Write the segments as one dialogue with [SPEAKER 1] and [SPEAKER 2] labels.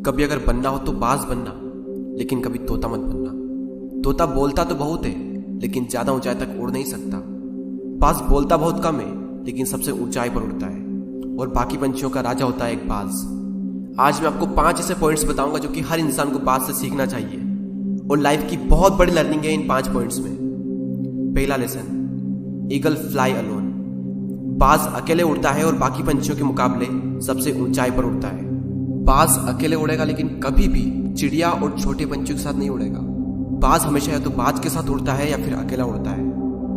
[SPEAKER 1] कभी अगर बनना हो तो बाज बनना, लेकिन कभी तोता मत बनना। तोता बोलता तो बहुत है, लेकिन ज्यादा ऊंचाई तक उड़ नहीं सकता। बाज बोलता बहुत कम है, लेकिन सबसे ऊंचाई पर उड़ता है, और बाकी पंछियों का राजा होता है एक बाज। आज मैं आपको 5 ऐसे पॉइंट्स बताऊंगा जो कि हर इंसान को बाज से सीखना चाहिए, और लाइफ की बहुत बड़ी लर्निंग है इन 5 पॉइंट्स में। पहला लेसन, ईगल फ्लाई अलोन। बाज अकेले उड़ता है और बाकी पंछियों के मुकाबले सबसे ऊंचाई पर उड़ता है। बाज अकेले उड़ेगा, लेकिन कभी भी चिड़िया और छोटे पंछियों के साथ नहीं उड़ेगा। बाज हमेशा या तो बाज के साथ उड़ता है या फिर अकेला उड़ता है,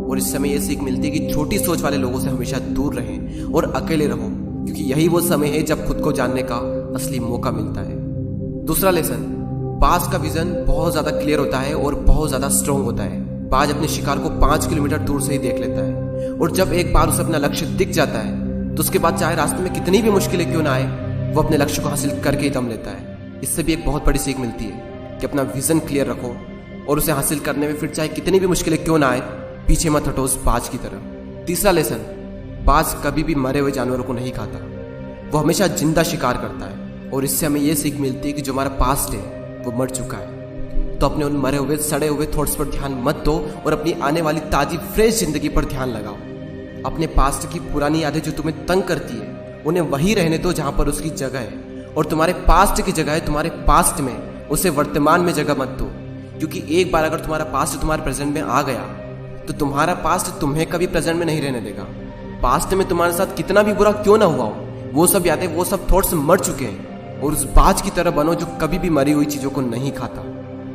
[SPEAKER 1] और इस समय यह सीख मिलती है कि छोटी सोच वाले लोगों से हमेशा दूर रहें और अकेले रहो, क्योंकि यही वो समय है जब खुद को जानने का असली मौका मिलता है। दूसरा लेसन, बाज का विजन बहुत ज्यादा क्लियर होता है और बहुत ज्यादा स्ट्रांग होता है। बाज अपने शिकार को 5 किलोमीटर दूर से ही देख लेता है, और जब एक बार उसे अपना लक्ष्य दिख जाता है तो उसके बाद चाहे रास्ते में कितनी भी मुश्किलें क्यों ना आए, वो अपने लक्ष्य को हासिल करके ही दम लेता है। इससे भी एक बहुत बड़ी सीख मिलती है कि अपना विजन क्लियर रखो और उसे हासिल करने में फिर चाहे कितनी भी मुश्किलें क्यों ना आए, पीछे मत हटो उस बाज की तरह। तीसरा लेसन, बाज कभी भी मरे हुए जानवरों को नहीं खाता, वो हमेशा जिंदा शिकार करता है, और इससे हमें यह सीख मिलती है कि जो हमारा पास्ट है वो मर चुका है, तो अपने उन मरे हुए सड़े हुए थॉट्स पर ध्यान मत दो और अपनी आने वाली ताजी फ्रेश जिंदगी पर ध्यान लगाओ। अपने पास्ट की पुरानी यादें जो तुम्हें तंग करती है उन्हें वही रहने दो जहां पर उसकी जगह है, और तुम्हारे पास्ट की जगह है तुम्हारे पास्ट में, उसे वर्तमान में जगह मत दो। क्योंकि एक बार अगर तुम्हारा पास्ट तुम्हारे प्रेजेंट में आ गया तो तुम्हारा पास्ट तुम्हें कभी प्रेजेंट में नहीं रहने देगा। पास्ट में तुम्हारे साथ कितना भी बुरा क्यों ना हुआ हो, वो सब यादें, वो सब थॉट्स मर चुके हैं, और उस बाज की तरह बनो जो कभी भी मरी हुई चीजों को नहीं खाता।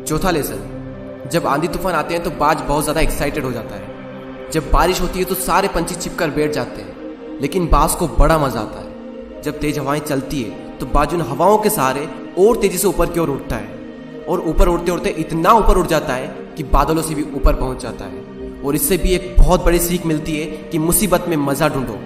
[SPEAKER 1] चौथा लेसन, जब आंधी तूफान आते हैं तो बाज बहुत ज्यादा एक्साइटेड हो जाता है। जब बारिश होती है तो सारे पंछी छिपकर बैठ जाते हैं, लेकिन बाज को बड़ा मजा आता है। जब तेज हवाएं चलती है तो बाज उन हवाओं के सहारे और तेजी से ऊपर की ओर उड़ता है, और ऊपर उड़ते उड़ते इतना ऊपर उड़ जाता है कि बादलों से भी ऊपर पहुंच जाता है। और इससे भी एक बहुत बड़ी सीख मिलती है कि मुसीबत में मजा ढूंढो।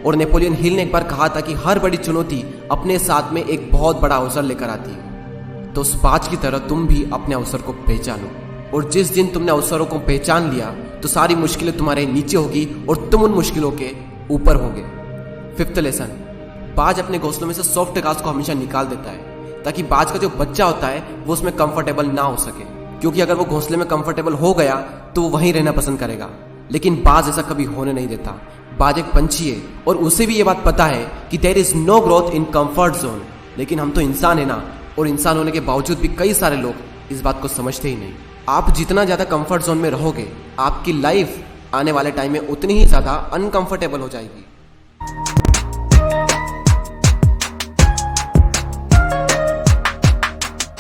[SPEAKER 1] और नेपोलियन हिल ने एक बार कहा था कि हर बड़ी चुनौती अपने साथ में एक बहुत बड़ा अवसर लेकर आती है। तो उस बाज की तरह तुम भी अपने अवसर को पहचानो, और जिस दिन तुमने अवसरों को पहचान लिया तो सारी मुश्किलें तुम्हारे नीचे होगी और तुम उन मुश्किलों के ऊपर होगे। फिफ्थ लेसन, बाज अपने घोंसलों में से सॉफ्ट घास को हमेशा निकाल देता है, ताकि बाज का जो बच्चा होता है वो उसमें कंफर्टेबल ना हो सके, क्योंकि अगर वो घोंसले में कंफर्टेबल हो गया तो वो वहीं रहना पसंद करेगा। लेकिन बाज ऐसा कभी होने नहीं देता। बाज एक पंछी है और उसे भी ये बात पता है कि there is no growth in comfort zone. लेकिन हम तो इंसान है ना, और इंसान होने के बावजूद भी कई सारे लोग इस बात को समझते ही नहीं। आप जितना ज्यादा कंफर्ट जोन में रहोगे, आपकी लाइफ आने वाले टाइम में उतनी ही ज्यादा अनकंफर्टेबल हो जाएगी।